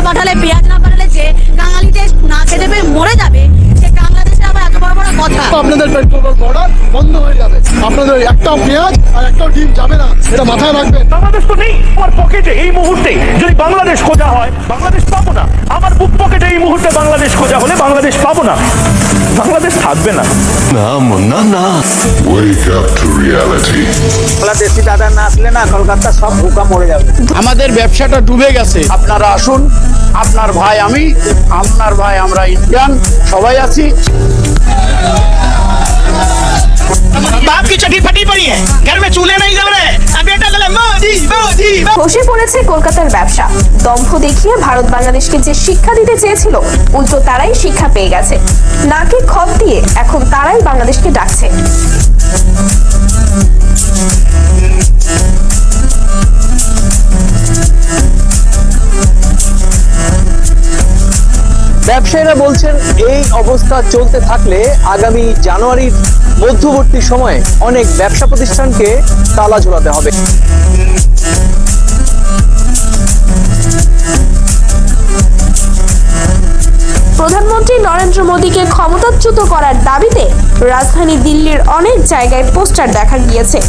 পাঠালে, পেঁয়াজ না পাঠালে যে কাঙালি দেশ না খেতে পেয়ে মরে যাবে, সে বাংলাদেশে আবার এত বড় বড় কথা। আপনাদের পেট্রোল বর্ডার বন্ধ হয়ে যাবে, আপনাদের একটাও পেঁয়াজ আর একটাও ডিম যাবে না, এটা মাথায় রাখবেন। বাংলাদেশ তো নেই আমার পকেটে এই মুহূর্তে। যদি বাংলাদেশ খোঁজা হয় বাংলাদেশ পাবো না। আমার বুক পকেটে এই মুহূর্তে বাংলাদেশ খোঁজা হলে বাংলাদেশ পাবো না, বাংলাদেশ থাকবে না। না মুন্না না। Wake up to reality. Bangladeshi দাদা না আসলে না কলকাতা সব ভুকা মরে যাবে। আমাদের ব্যবসাটা ডুবে গেছে। আপনারা আসুন, আপনার ভাই আমি, আপনার ভাই আমরা ইন্ডিয়ান, সবাই আছি। बाप की चटी फटी पड़ी है, घर में चूल्हे नहीं जल रहे, अब बेटा बोले मोदी मोदी। বসে পড়েছে কলকাতার ব্যবসা। দম্ভ দেখিয়ে ভারত বাংলাদেশকে যে শিক্ষা দিতে চেয়েছিল, উল্টো তারাই শিক্ষা পেয়ে গেছে। নাকে খত দিয়ে এখন তারাই বাংলাদেশকে ডাকছে। ব্যবসায়ীরা বলছেন এই অবস্থা চলতে থাকলে আগামী জানুয়ারির মধ্যবর্তী সময়ে অনেক ব্যবসা প্রতিষ্ঠানকে তালা ঝোলাতে হবে। প্রধানমন্ত্রী নরেন্দ্র মোদীকে ক্ষমতাচ্যুত করার দাবিতে রাজধানী দিল্লির অনেক জায়গায় পোস্টার দেখা গিয়েছে।